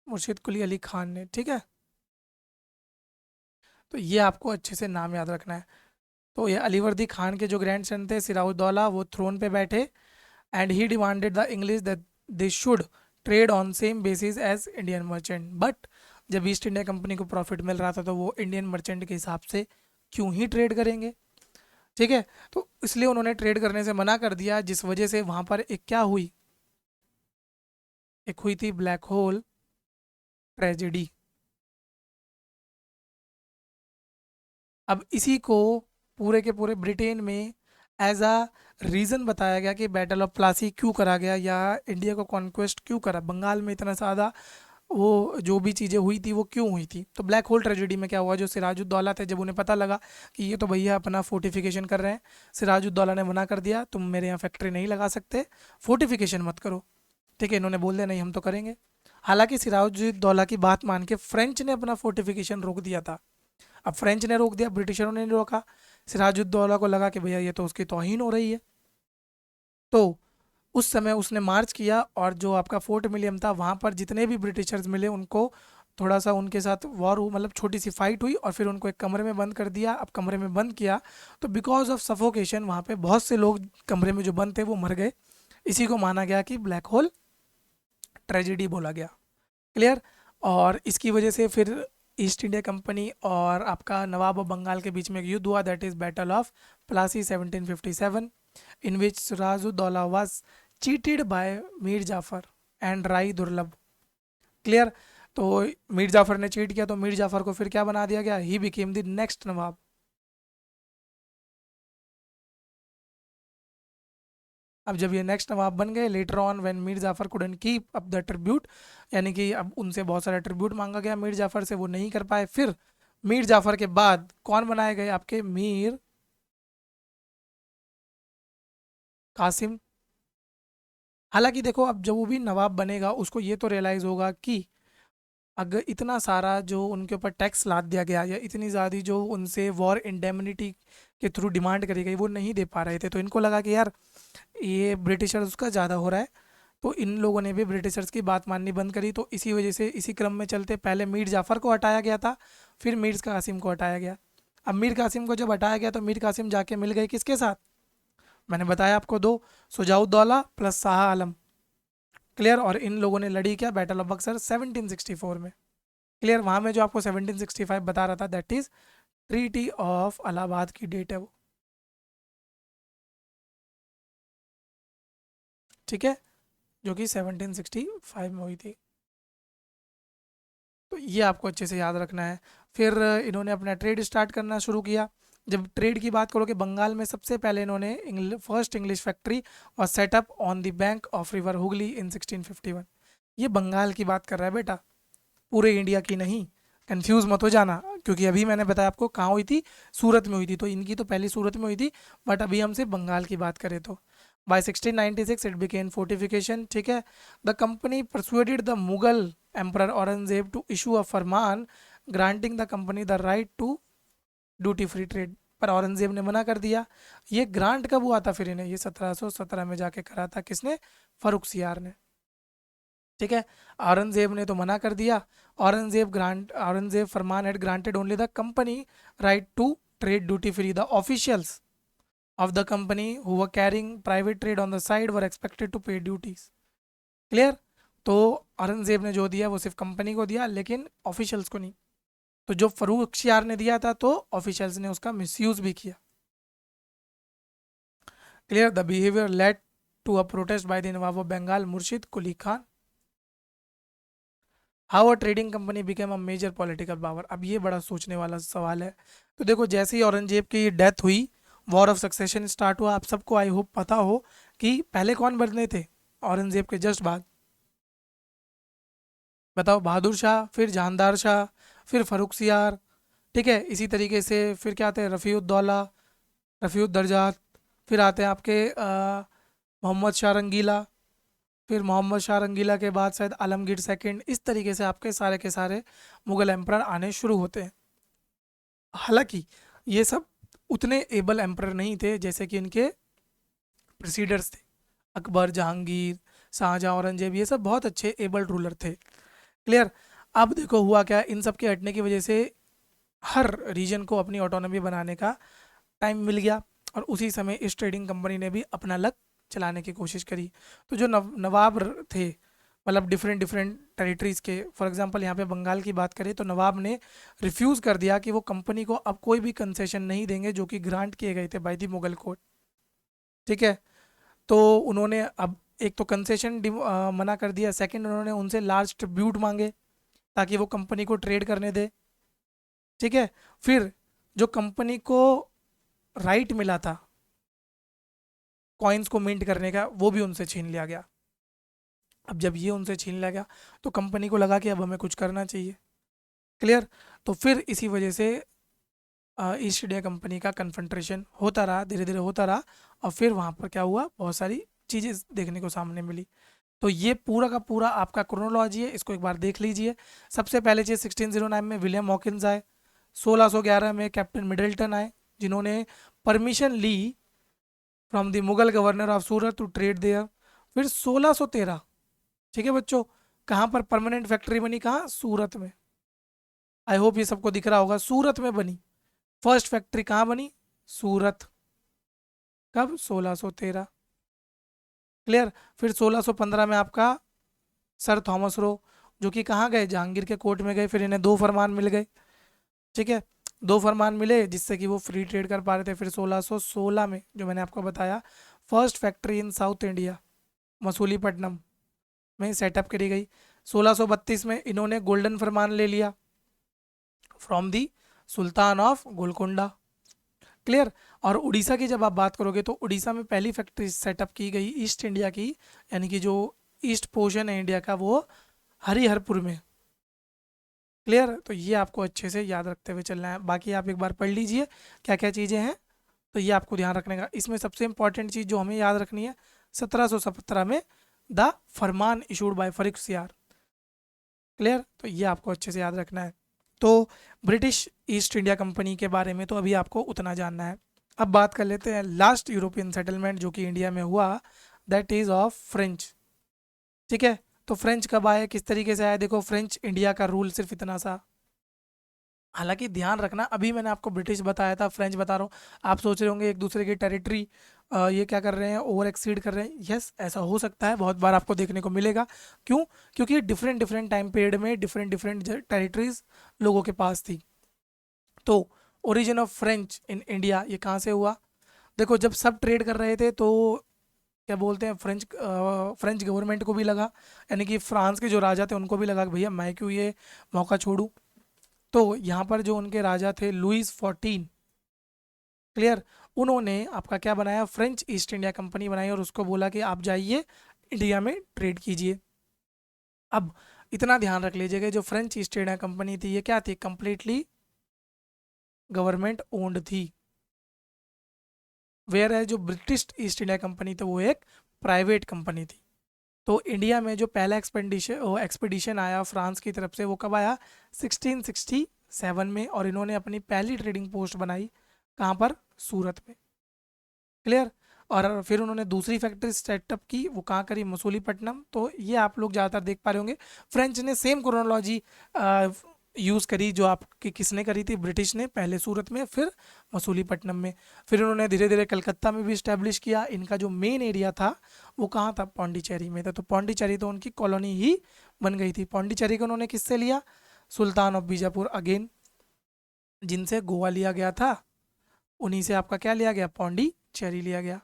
मुर्शिद कुली अली खान ने। ठीक है, तो ये आपको अच्छे से नाम याद रखना है। तो ये अलीवर्दी खान के जो ग्रैंड सन थे सिराजुद्दौला, वो थ्रोन पे बैठे, and he demanded the English that they should trade on same basis as Indian merchant. But जब ईस्ट इंडिया कंपनी को प्रॉफिट मिल रहा था तो वो इंडियन मर्चेंट के हिसाब से क्यों ही ट्रेड करेंगे। ठीक है, तो इसलिए उन्होंने ट्रेड करने से मना कर दिया, जिस वजह से वहाँ पर एक क्या हुई, एक हुई थी ब्लैक होल ट्रेजेडी। अब इसी को पूरे के पूरे ब्रिटेन में एज अ रीज़न बताया गया कि बैटल ऑफ प्लासी क्यों करा गया, या इंडिया को कॉन्क्वेस्ट क्यों करा, बंगाल में इतना ज़्यादा वो जो भी चीज़ें हुई थी वो क्यों हुई थी। तो ब्लैक होल ट्रेजेडी में क्या हुआ, जो सिराजुद्दौला थे, जब उन्हें पता लगा कि ये तो भैया अपना फोर्टिफिकेशन कर रहे हैं, सिराजुद्दौला ने मना कर दिया, तुम मेरे यहाँ फैक्ट्री नहीं लगा सकते, फोर्टिफिकेशन मत करो। ठीक है, इन्होंने बोल दिया नहीं हम तो करेंगे। हालांकि सिराजुद्दौला की बात मान के फ्रेंच ने अपना फोर्टिफिकेशन रोक दिया था। अब फ्रेंच ने रोक दिया, ब्रिटिशरों ने नहीं रोका। सिराजुद्दौला को लगा कि भैया ये तो उसकी तौहीन हो रही है, तो उस समय उसने मार्च किया, और जो आपका फोर्ट विलियम था वहाँ पर जितने भी ब्रिटिशर्स मिले उनको थोड़ा सा उनके साथ वॉर, मतलब छोटी सी फाइट हुई, और फिर उनको एक कमरे में बंद कर दिया। अब कमरे में बंद किया तो बिकॉज ऑफ सफोकेशन वहाँ पे बहुत से लोग कमरे में जो बंद थे वो मर गए। इसी को माना गया कि ब्लैक होल ट्रेजिडी बोला गया। क्लियर। और इसकी वजह से फिर ईस्ट इंडिया कंपनी और आपका नवाब ऑफ बंगाल के बीच में एक युद्ध हुआ, that is Battle of Plassey 1757, in which Sirajuddaula was cheated by Mir Jafar and Rai Durlabh. Clear. तो मीर जाफर ने चीट किया, तो मीर जाफर को फिर क्या बना दिया गया, he became the next nawab. अब जब ये नेक्स्ट नवाब बन गए, later on when Mir Jafar couldn't keep up the tribute, यानी कि अब उनसे बहुत सारा ट्रिब्यूट मांगा गया मीर जाफर से, वो नहीं कर पाए। फिर मीर जाफर के बाद कौन बनाए गए आपके, मीर कासिम। हालांकि देखो, अब जब वो भी नवाब बनेगा उसको ये तो रियलाइज़ होगा कि अगर इतना सारा जो उनके ऊपर टैक्स लाद दिया गया, या इतनी ज़्यादा जो उनसे वॉर इंडेमनिटी के थ्रू डिमांड करी गई वो नहीं दे पा रहे थे, तो इनको लगा कि यार ये ब्रिटिशर्स उसका ज़्यादा हो रहा है, तो इन लोगों ने भी ब्रिटिशर्स की बात माननी बंद करी। तो इसी वजह से इसी क्रम में चलते पहले मीर जाफ़र को हटाया गया था, फिर मीर कासिम को हटाया गया। अब मीर कासिम को जब हटाया गया तो मीर कासिम जाके मिल गए किसके साथ? मैंने बताया आपको दो, सुजाउद्दौला प्लस शाह आलम। क्लियर। और इन लोगों ने लड़ी क्या? बैटल ऑफ बक्सर 1764 में। क्लियर। वहाँ में जो आपको 1765 बता रहा था that is treaty of Allahabad की डेट है वो। ठीक है, जो कि 1765 में हुई थी। तो ये आपको अच्छे से याद रखना है। फिर इन्होंने अपना ट्रेड स्टार्ट करना शुरू किया। जब ट्रेड की बात करोगे, बंगाल में सबसे पहले इन्होंने फर्स्ट इंग्लिश फैक्ट्री और set up on the bank of river Hooghly in 1651। ये बंगाल की बात कर रहा है बेटा, पूरे इंडिया की नहीं। कंफ्यूज मत हो जाना, क्योंकि अभी मैंने बताया आपको कहाँ हुई थी, सूरत में हुई थी। तो इनकी तो पहली सूरत में हुई थी, बट अभी हम सिर्फ बंगाल की बात करें तो बाय 1696 इट बिकेन फोर्टिफिकेशन। ठीक है। The company persuaded the Mughal emperor Aurangzeb to issue a farman granting the company the right to duty free trade, पर औरंगजेब ने मना कर दिया। ये ग्रांट कब हुआ था फिर इन्हें? ये 1717 में जाके करा था। किसने? फर्रुखसियार ने। ठीक है। औरंगजेब ने तो मना कर दिया। औरंगजेब फरमान had granted only the company right to trade duty free. The officials of the company who were carrying private trade on the side were expected to pay duties. Clear. तो औरंगजेब ने जो दिया वो सिर्फ कंपनी को दिया, लेकिन ऑफिशियल्स को नहीं। तो जो फर्रुखसियार ने दिया था तो ऑफिशियल्स ने उसका मिसयूज भी किया। Clear. The behaviour led to a protest by the nawab of Bengal Murshid Quli Khan. How a trading company became a major political power. अब ये बड़ा सोचने वाला सवाल है। तो देखो, जैसे ही औरंगजेब की डेथ हुई, वॉर ऑफ सक्सेशन स्टार्ट हुआ। आप सबको आई होप पता हो कि पहले कौन बने थे औरंगजेब के जस्ट बाद? बताओ। बहादुर शाह, फिर जहानदार शाह, फिर फर्रुखसियार। ठीक है। इसी तरीके से फिर क्या आते हैं? रफ़ीउद्दौला, रफ़ीउद्दर्जात। फिर आते हैं आपके मोहम्मद शाह रंगीला। फिर मोहम्मद शाह रंगीला के बाद शायद आलमगीर सेकंड। इस तरीके से आपके सारे के सारे मुगल एम्परर आने शुरू होते हैं। हालांकि ये सब उतने एबल एम्परर नहीं थे जैसे कि इनके प्रेसिडर्स थे। अकबर, जहांगीर, शाहजहां, औरंगजेब, ये सब बहुत अच्छे एबल रूलर थे। क्लियर। अब देखो हुआ क्या, इन सब के हटने की वजह से हर रीजन को अपनी ऑटोनॉमी बनाने का टाइम मिल गया। और उसी समय इस ट्रेडिंग कंपनी ने भी अपना लक चलाने की कोशिश करी। तो जो नवाब थे, मतलब डिफरेंट डिफरेंट टेरिटरीज़ के, फॉर एग्जांपल यहाँ पे बंगाल की बात करें तो नवाब ने रिफ्यूज़ कर दिया कि वो कंपनी को अब कोई भी कंसेशन नहीं देंगे जो कि ग्रांट किए गए थे बाय द मुगल कोर्ट। ठीक है। तो उन्होंने अब एक तो कंसेशन मना कर दिया, सेकंड उन्होंने उनसे लार्ज ट्रिब्यूट मांगे ताकि वो कंपनी को ट्रेड करने दे। ठीक है। फिर जो कंपनी को राइट मिला था कॉइन्स को मिंट करने का, वो भी उनसे छीन लिया गया। अब जब ये उनसे छीन लिया गया तो कंपनी को लगा कि अब हमें कुछ करना चाहिए। क्लियर। तो फिर इसी वजह से ईस्ट इंडिया कंपनी का कन्फ्रंट्रेशन होता रहा, धीरे धीरे होता रहा। और फिर वहाँ पर क्या हुआ, बहुत सारी चीज़ें देखने को सामने मिली। तो ये पूरा का पूरा आपका क्रोनोलॉजी है, इसको एक बार देख लीजिए। सबसे पहले चीज़ 1609 में विलियम हॉकिंस आए। 1611 में कैप्टन मिडल्टन आए, जिन्होंने परमिशन ली from the Mughal governor of Surat to trade there. फिर 1613, ठीक है बच्चों, कहाँ पर परमानेंट फैक्ट्री बनी? कहाँ? सूरत में। आई होप ये सबको दिख रहा होगा, सूरत में बनी फर्स्ट फैक्ट्री। कहाँ बनी? सूरत। कब? 1613। क्लियर। फिर 1615 में आपका सर थॉमस रो, जो कि कहाँ गए? जहांगीर के कोर्ट में गए। फिर इन्हें दो फरमान मिल गए। ठीक है। दो फरमान मिले जिससे कि वो फ्री ट्रेड कर पा रहे थे। फिर 1616 में जो मैंने आपको बताया, first factory in south India Masulipatnam में सेटअप करी गई। 1632 में इन्होंने गोल्डन फरमान ले लिया from the Sultan of Golconda. Clear. और उड़ीसा की जब आप बात करोगे तो उड़ीसा में पहली फैक्ट्री सेटअप की गई ईस्ट इंडिया की, यानी कि जो ईस्ट पोर्शन है इंडिया का, वो हरिहरपुर में। क्लियर। तो ये आपको अच्छे से याद रखते हुए चलना है। बाकी आप एक बार पढ़ लीजिए क्या क्या चीज़ें हैं, तो ये आपको ध्यान रखने का। इसमें सबसे इंपॉर्टेंट चीज़ जो हमें याद रखनी है, 1717 में the Farman issued by Farrukhsiyar. Clear. तो ये आपको अच्छे से याद रखना है। तो ब्रिटिश ईस्ट इंडिया कंपनी के बारे में तो अभी आपको उतना जानना है। अब बात कर लेते हैं लास्ट यूरोपियन सेटलमेंट जो कि इंडिया में हुआ, दैट इज़ ऑफ फ्रेंच। ठीक है, तो फ्रेंच कब आए, किस तरीके से आया, देखो फ्रेंच इंडिया का रूल सिर्फ इतना सा। हालांकि ध्यान रखना, अभी मैंने आपको ब्रिटिश बताया था, फ्रेंच बता रहा हूँ। आप सोच रहे होंगे एक दूसरे की टेरिटरी ये क्या कर रहे हैं, ओवर एक्सीड कर रहे हैं। यस, ऐसा हो सकता है, बहुत बार आपको देखने को मिलेगा। क्यों? क्योंकि डिफरेंट डिफरेंट टाइम पीरियड में डिफरेंट डिफरेंट टेरिटरीज लोगों के पास थी। तो origin of French in India ये कहाँ से हुआ? देखो, जब सब ट्रेड कर रहे थे तो क्या बोलते हैं, फ्रेंच गवर्नमेंट को भी लगा, यानी कि फ्रांस के जो राजा थे उनको भी लगा कि भैया मैं क्यों ये मौका छोड़ूं। तो यहाँ पर जो उनके राजा थे लुइस 14, क्लियर, उन्होंने आपका क्या बनाया, फ्रेंच ईस्ट इंडिया कंपनी बनाई और उसको बोला कि आप जाइए इंडिया में ट्रेड कीजिए। अब इतना ध्यान रख लीजिएगा, जो फ्रेंच ईस्ट इंडिया कंपनी थी ये क्या थी, कंप्लीटली गवर्नमेंट ओन्ड थी। वेयर है जो ब्रिटिश ईस्ट इंडिया कंपनी थी वो एक प्राइवेट कंपनी थी। तो इंडिया में जो पहला एक्सपेडिशन आया फ्रांस की तरफ से वो कब आया, 1667 में, और इन्होंने अपनी पहली ट्रेडिंग पोस्ट बनाई कहाँ पर, सूरत में। क्लियर। और फिर उन्होंने दूसरी फैक्ट्री सेटअप की, वो कहाँ करी, मसूलीपट्टनम। तो ये आप लोग ज़्यादातर देख पा रहे होंगे, फ्रेंच ने सेम क्रोनोलॉजी यूज़ करी जो आपकी किसने करी थी, ब्रिटिश ने, पहले सूरत में फिर मसूलीपट्टनम में। फिर उन्होंने धीरे धीरे कलकत्ता में भी इस्टेब्लिश किया। इनका जो मेन एरिया था वो कहाँ था, पौंडीचेरी में था। तो पौंडीचेरी तो उनकी कॉलोनी ही बन गई थी। पौंडीचेरी को उन्होंने किससे लिया, सुल्तान ऑफ बीजापुर अगेन, जिनसे गोवा लिया गया था, उन्हीं से आपका क्या लिया गया, पौंडीचेरी लिया गया।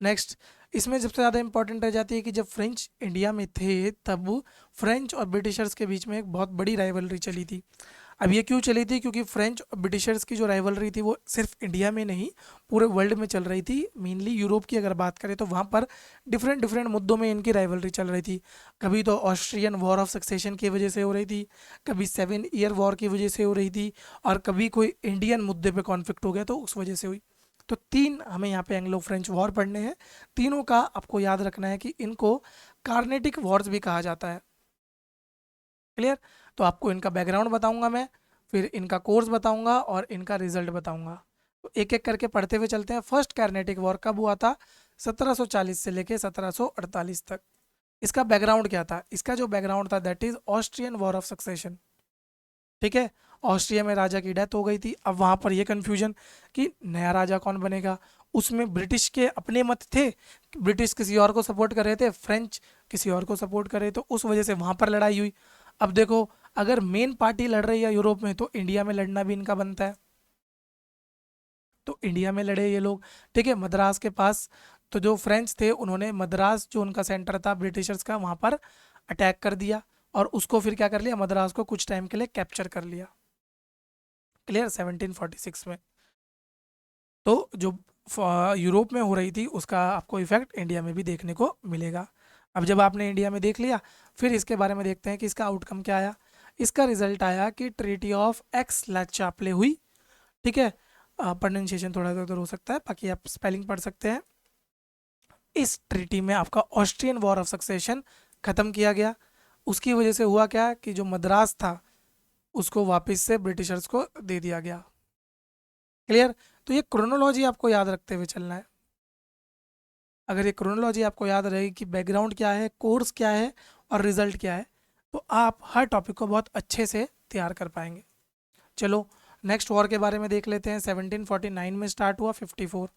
नेक्स्ट, इसमें सबसे ज़्यादा इंपॉर्टेंट रह जाती है कि जब फ्रेंच इंडिया में थे तब फ्रेंच और ब्रिटिशर्स के बीच में एक बहुत बड़ी राइवलरी चली थी। अब ये क्यों चली थी, क्योंकि फ्रेंच और ब्रिटिशर्स की जो राइवलरी थी वो सिर्फ इंडिया में नहीं पूरे वर्ल्ड में चल रही थी। मेनली यूरोप की अगर बात करें तो वहाँ पर डिफरेंट डिफरेंट मुद्दों में इनकी राइवलरी चल रही थी। कभी तो ऑस्ट्रियन वॉर ऑफ सक्सेशन की वजह से हो रही थी, कभी 7 ईयर वॉर की वजह से हो रही थी, और कभी कोई इंडियन मुद्दे पे कॉन्फ्लिक्ट हो गया तो उस वजह से हुई। तो तीन हमें यहाँ पे एंग्लो फ्रेंच वॉर पढ़ने हैं। तीनों का आपको याद रखना है कि इनको कार्नेटिक वॉर्स भी कहा जाता है। क्लियर। तो आपको इनका बैकग्राउंड बताऊंगा मैं, फिर इनका कोर्स बताऊंगा और इनका रिजल्ट बताऊंगा। तो एक एक करके पढ़ते हुए चलते हैं। फर्स्ट कार्नेटिक वॉर कब हुआ था, 1740 से लेके 1748 तक। इसका बैकग्राउंड क्या था, इसका जो बैकग्राउंड था that is Austrian war of succession. ठीक है, ऑस्ट्रिया में राजा की डेथ हो गई थी। अब वहां पर ये कन्फ्यूजन कि नया राजा कौन बनेगा। उसमें ब्रिटिश के अपने मत थे, ब्रिटिश किसी और को सपोर्ट कर रहे थे, फ्रेंच किसी और को सपोर्ट कर रहे, तो उस वजह से वहां पर लड़ाई हुई। अब देखो, अगर मेन पार्टी लड़ रही है यूरोप में तो इंडिया में लड़ना भी इनका बनता है, तो इंडिया में लड़े ये लोग। ठीक है, मद्रास के पास, तो जो फ्रेंच थे उन्होंने मद्रास जो उनका सेंटर था ब्रिटिशर्स का वहां पर अटैक कर दिया, और उसको फिर क्या कर लिया, मद्रास को कुछ टाइम के लिए कैप्चर कर लिया। क्लियर, 1746 में। तो जो यूरोप में हो रही थी उसका आपको इफेक्ट इंडिया में भी देखने को मिलेगा। अब जब आपने इंडिया में देख लिया, फिर इसके बारे में देखते हैं कि इसका आउटकम क्या आया। इसका रिजल्ट आया कि ट्रीटी ऑफ एक्स ला चापले हुई। ठीक है, प्रोनाउंसिएशन थोड़ा इधर उधर हो सकता है, बाकी आप स्पेलिंग पढ़ सकते हैं। इस ट्रीटी में आपका ऑस्ट्रियन वॉर ऑफ सक्सेशन खत्म किया गया। उसकी वजह से हुआ क्या कि जो मद्रास था उसको वापस से ब्रिटिशर्स को दे दिया गया। क्लियर। तो ये क्रोनोलॉजी आपको याद रखते हुए चलना है। अगर ये क्रोनोलॉजी आपको याद रहेगी कि बैकग्राउंड क्या है, कोर्स क्या है और रिजल्ट क्या है, तो आप हर टॉपिक को बहुत अच्छे से तैयार कर पाएंगे। चलो नेक्स्ट वॉर के बारे में देख लेते हैं। 1749 में स्टार्ट हुआ, 54।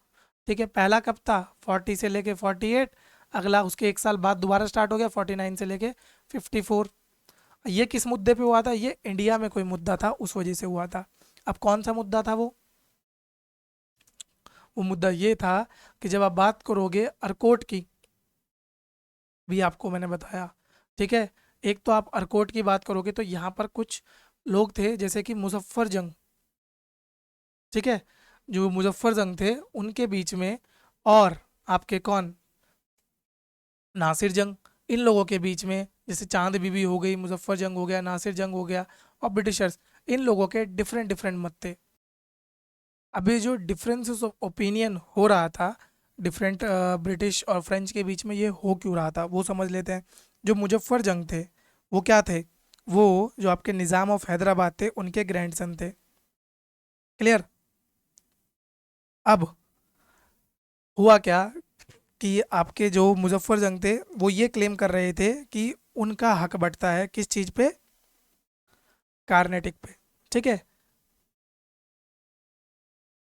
ठीक है, पहला कब था, 40 से लेके 48। अगला उसके एक साल बाद दोबारा स्टार्ट हो गया, 49 से लेके 54। ये किस मुद्दे पे हुआ था, ये इंडिया में कोई मुद्दा था उस वजह से हुआ था। अब कौन सा मुद्दा था वो मुद्दा ये था कि जब आप बात करोगे अर्कोट की, भी आपको मैंने बताया। ठीक है, एक तो आप अर्कोट की बात करोगे तो यहाँ पर कुछ लोग थे जैसे कि मुजफ्फर जंग। ठीक है, जो मुजफ्फर जंग थे उनके बीच में, और आपके कौन, नासिर जंग, इन लोगों के बीच में, जैसे चांद बीबी हो गई, मुजफ्फर जंग हो गया, नासिर जंग हो गया, और ब्रिटिशर्स, इन लोगों के डिफरेंट डिफरेंट मत थे। अभी जो डिफरेंसेस ऑफ ओपिनियन हो रहा था डिफरेंट ब्रिटिश और फ्रेंच के बीच में, ये हो क्यों रहा था वो समझ लेते हैं। जो मुजफ्फर जंग थे वो क्या थे, वो जो आपके निज़ाम ऑफ हैदराबाद थे उनके ग्रैंडसन थे। क्लियर। अब हुआ क्या कि आपके जो मुजफ्फर जंग थे वो ये क्लेम कर रहे थे कि उनका हक बटता है किस चीज़ पे, कार्नेटिक पे। ठीक है,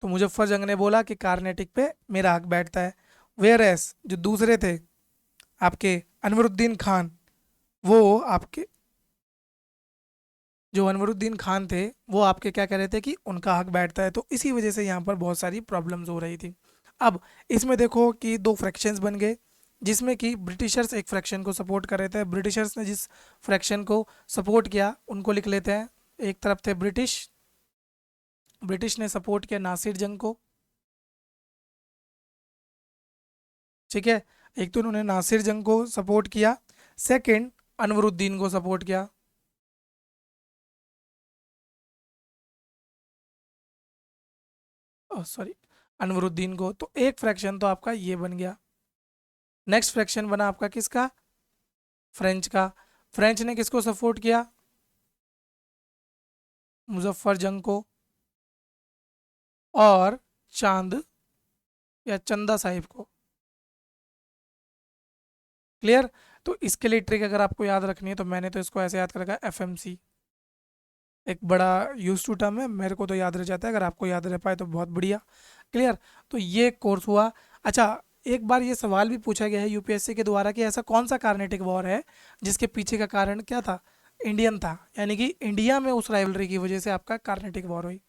तो मुजफ्फर जंग ने बोला कि कार्नेटिक पे मेरा हक बैठता है। वेयर एस जो दूसरे थे आपके अनवरुद्दीन खान, वो आपके जो अनवरुद्दीन खान थे वो आपके क्या कह रहे थे कि उनका हक बैठता है, तो इसी वजह से यहाँ पर बहुत सारी प्रॉब्लम्स हो रही थी। अब इसमें देखो कि दो फ्रैक्शंस बन गए, जिसमें कि ब्रिटिशर्स एक फ्रैक्शन को सपोर्ट कर रहे थे। ब्रिटिशर्स ने जिस फ्रैक्शन को सपोर्ट किया उनको लिख लेते हैं। एक तरफ थे ब्रिटिश, ब्रिटिश ने सपोर्ट किया नासिर जंग को। ठीक है, एक तो उन्होंने नासिर जंग को सपोर्ट किया, सेकंड अनवरुद्दीन को सपोर्ट किया। सॉरी, अनवरुद्दीन को। तो एक फ्रैक्शन तो आपका ये बन गया। नेक्स्ट फ्रैक्शन बना आपका किसका, फ्रेंच का। फ्रेंच ने किसको सपोर्ट किया, मुजफ्फर जंग को और चांद या चंदा साहिब को। क्लियर। तो इसके लिए ट्रिक अगर आपको याद रखनी है तो मैंने तो इसको ऐसे याद कर रखा है, एफएमसी एक बड़ा यूज टू टर्म है, मेरे को तो याद रह जाता है, अगर आपको याद रह पाए तो बहुत बढ़िया। क्लियर। तो ये कोर्स हुआ। अच्छा, एक बार ये सवाल भी पूछा गया है यूपीएससी के द्वारा कि ऐसा कौन सा कार्नेटिक वॉर है जिसके पीछे का कारण क्या था, इंडियन था, यानी कि इंडिया में उस राइवलरी की वजह से आपका कार्नेटिक वॉर हुई।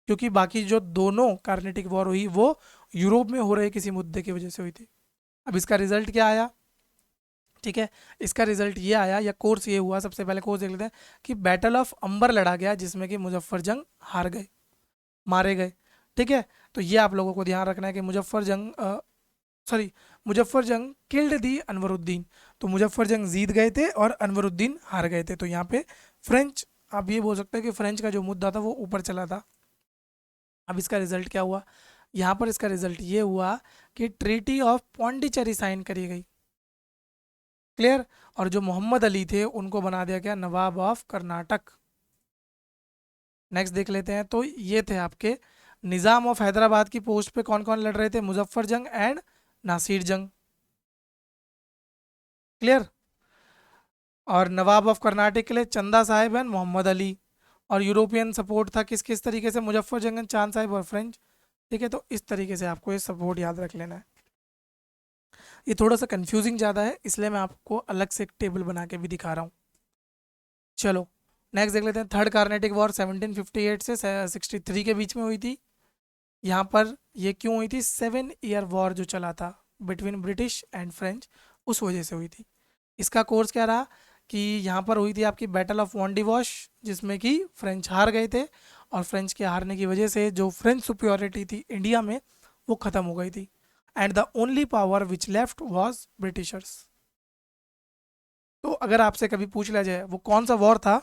क्योंकि बाकी जो दोनों कार्नेटिक वॉर हुई वो यूरोप में हो रहे किसी मुद्दे की वजह से हुई थी। अब इसका रिजल्ट क्या आया, ठीक है, इसका रिजल्ट ये आया, या कोर्स ये हुआ। सबसे पहले कोर्स देख लेते हैं कि बैटल ऑफ अंबर लड़ा गया जिसमें कि मुजफ्फर जंग हार गए, मारे गए। ठीक है, तो ये आप लोगों को ध्यान रखना है कि मुजफ्फर जंग सॉरी, मुजफ्फर जंग किल्ड दी अनवरुद्दीन। तो मुजफ्फर जंग जीत गए थे और अनवरुद्दीन हार गए थे। तो यहाँ पे फ्रेंच, आप ये बोल सकते हैं कि फ्रेंच का जो मुद्दा था वो ऊपर चला था। अब इसका रिजल्ट क्या हुआ, यहाँ पर इसका रिजल्ट ये हुआ कि ट्रीटी ऑफ पौंडीचेरी साइन करी गई। क्लियर। और जो मोहम्मद अली थे उनको बना दिया गया नवाब ऑफ कर्नाटक। नेक्स्ट देख लेते हैं, तो ये थे आपके निज़ाम ऑफ हैदराबाद की पोस्ट पे कौन कौन लड़ रहे थे, मुजफ्फर जंग एंड नासिर जंग। क्लियर। और नवाब ऑफ कर्नाटक के लिए चंदा साहिब एंड मोहम्मद अली। और यूरोपियन सपोर्ट था किस किस तरीके से, मुजफ्फर जंग एंड चांद साहिब और फ्रेंच। ठीक है, तो इस तरीके से आपको ये सपोर्ट याद रख लेना है। ये थोड़ा सा कंफ्यूजिंग ज़्यादा है, इसलिए मैं आपको अलग से एक टेबल बना के भी दिखा रहा हूँ। चलो नेक्स्ट देख लेते हैं। थर्ड कार्नेटिक वॉर 1758 से 63 के बीच में हुई थी। यहाँ पर ये क्यों हुई थी, 7 ईयर वॉर जो चला था बिटवीन ब्रिटिश एंड फ्रेंच, उस वजह से हुई थी। इसका कोर्स क्या रहा कि यहाँ पर हुई थी आपकी बैटल ऑफ वॉन्डिवॉश, जिसमें कि फ्रेंच हार गए थे, और फ्रेंच के हारने की वजह से जो फ्रेंच सुपियोरिटी थी इंडिया में वो ख़त्म हो गई थी। And the only power which left was Britishers. तो अगर आपसे कभी पूछ लिया जाए वो कौन सा वॉर था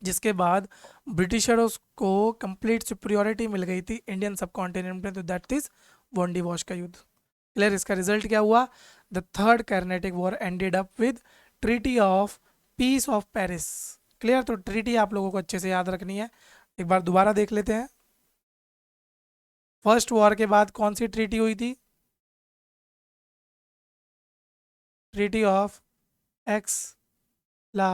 जिसके बाद ब्रिटिशर्स को कंप्लीट सुपरियोरिटी मिल गई थी इंडियन सब कॉन्टिनेंट में, तो दैट इज वॉन्डी वॉश का युद्ध। क्लियर। इसका रिजल्ट क्या हुआ, the third Carnatic war ended up with treaty of peace of Paris. Clear. तो ट्रीटी आप लोगों को अच्छे से याद रखनी है, एक बार दोबारा देख लेते हैं। फर्स्ट वॉर के बाद कौन सी ट्रीटी हुई थी, ट्रीटी ऑफ एक्स ला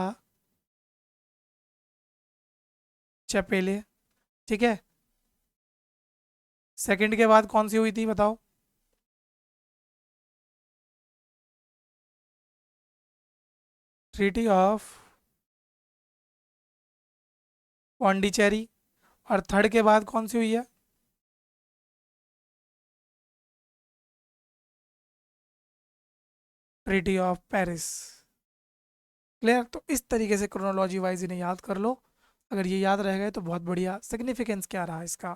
चपेले। ठीक है, सेकंड के बाद कौन सी हुई थी बताओ, ट्रीटी ऑफ पौंडीचेरी। और थर्ड के बाद कौन सी हुई है, ट्रीटी ऑफ पेरिस। क्लियर। तो इस तरीके से क्रोनोलॉजी वाइज इन्हें याद कर लो, अगर ये याद रह गए तो बहुत बढ़िया। सिग्निफिकेंस क्या रहा इसका,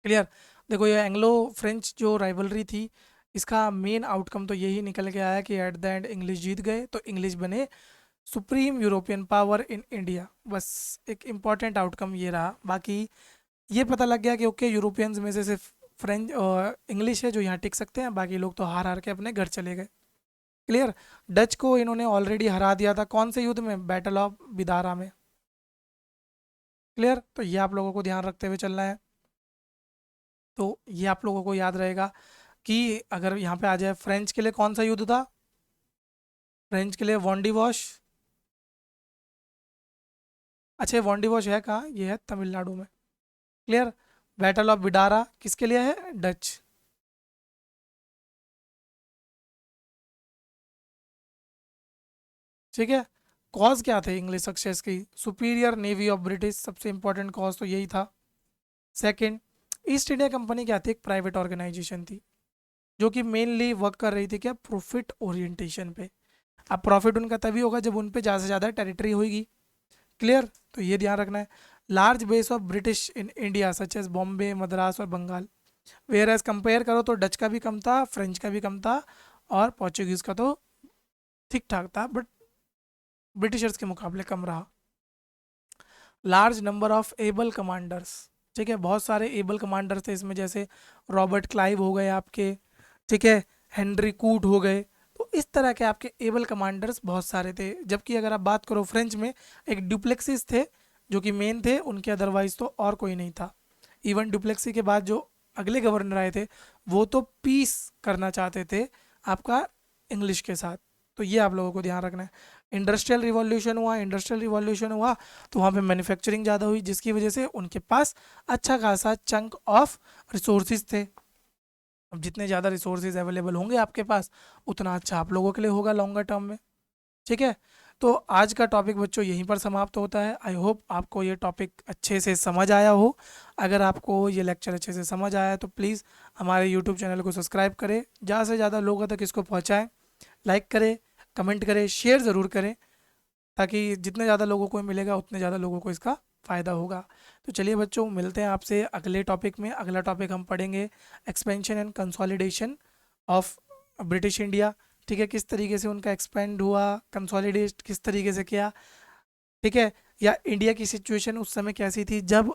क्लियर। देखो ये एंग्लो फ्रेंच जो राइवलरी थी, इसका मेन आउटकम तो यही निकल के आया कि एट द एंड इंग्लिश जीत गए, तो इंग्लिश बने supreme European power in India. बस एक इम्पॉर्टेंट आउटकम ये रहा। बाकी ये पता लग गया कि ओके यूरोपियंस में से सिर्फ फ्रेंच और इंग्लिश है जो यहाँ टिक सकते हैं, बाकी लोग तो हार हार के अपने घर चले गए। क्लियर। डच को इन्होंने ऑलरेडी हरा दिया था, कौन से युद्ध में, बैटल ऑफ बिदारा में। क्लियर। तो ये आप लोगों को ध्यान रखते हुए चलना है, तो ये आप लोगों को याद रहेगा। कि अगर यहाँ पे आ जाए फ्रेंच के लिए कौन सा युद्ध था, फ्रेंच के लिए वॉन्डिवॉश। अच्छा ये वॉन्डिवॉश है कहाँ, ये है तमिलनाडु में। क्लियर। बैटल ऑफ बिडारा किसके लिए है, डच। ठीक है। कॉज क्या थे इंग्लिश सक्सेस की, सुपीरियर नेवी ऑफ ब्रिटिश, सबसे इंपॉर्टेंट कॉज तो यही था। सेकंड, ईस्ट इंडिया कंपनी क्या थी, एक प्राइवेट ऑर्गेनाइजेशन थी जो कि मेनली वर्क कर रही थी क्या, प्रॉफिट ओरिएंटेशन पे। अब प्रॉफिट उनका तभी होगा जब उन पे ज़्यादा से ज़्यादा टेरिटरी होगी। क्लियर, तो ये ध्यान रखना है। Large base of British in India such as Bombay, Madras और बंगाल। वेयर एज कंपेयर करो तो डच का भी कम था, फ्रेंच का भी कम था, और पोर्चुगीज़ का तो ठीक ठाक था, बट ब्रिटिशर्स के मुकाबले कम रहा। Large number of able commanders, ठीक है, बहुत सारे एबल कमांडर्स थे इसमें, जैसे रॉबर्ट क्लाइव हो गए आपके, ठीक है, हेनरी कूट हो गए। तो इस तरह के आपके एबल कमांडर्स बहुत सारे थे। जबकि अगर आप बात करो फ्रेंच में, एक डुप्लेक्सिस थे जो कि मेन थे उनके, अदरवाइज तो और कोई नहीं था। इवन डुप्लेक्सी के बाद जो अगले गवर्नर आए थे वो तो पीस करना चाहते थे आपका इंग्लिश के साथ। तो ये आप लोगों को ध्यान रखना है। इंडस्ट्रियल रिवॉल्यूशन हुआ, इंडस्ट्रियल रिवॉल्यूशन हुआ तो वहाँ पे मैन्युफैक्चरिंग ज़्यादा हुई, जिसकी वजह से उनके पास अच्छा खासा चंक ऑफ रिसोर्सेज थे। अब जितने ज़्यादा रिसोर्सेज अवेलेबल होंगे आपके पास, उतना अच्छा आप लोगों के लिए होगा लॉन्गर टर्म में। ठीक है। तो आज का टॉपिक बच्चों यहीं पर समाप्त होता है। आई होप आपको ये टॉपिक अच्छे से समझ आया हो। अगर आपको ये लेक्चर अच्छे से समझ आया है तो प्लीज़ हमारे यूट्यूब चैनल को सब्सक्राइब करें, ज़्यादा से ज़्यादा लोगों तक इसको पहुँचाएँ, लाइक करें, कमेंट करें, शेयर ज़रूर करें, ताकि जितने ज़्यादा लोगों को मिलेगा उतने ज़्यादा लोगों को इसका फ़ायदा होगा। तो चलिए बच्चों, मिलते हैं आपसे अगले टॉपिक में। अगला टॉपिक हम पढ़ेंगे expansion and consolidation of British India. ठीक है, किस तरीके से उनका एक्सपेंड हुआ, कंसोलिडेट किस तरीके से किया, ठीक है, या इंडिया की सिचुएशन उस समय कैसी थी जब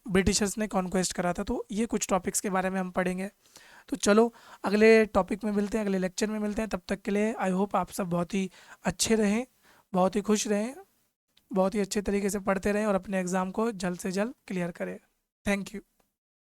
ब्रिटिशर्स ने कॉन्क्वेस्ट करा था। तो ये कुछ टॉपिक्स के बारे में हम पढ़ेंगे। तो चलो अगले टॉपिक में मिलते हैं, अगले लेक्चर में मिलते हैं। तब तक के लिए आई होप आप सब बहुत ही अच्छे रहें, बहुत ही खुश रहें, बहुत ही अच्छे तरीके से पढ़ते रहें और अपने एग्ज़ाम को जल्द से जल्द क्लियर करें। Thank you.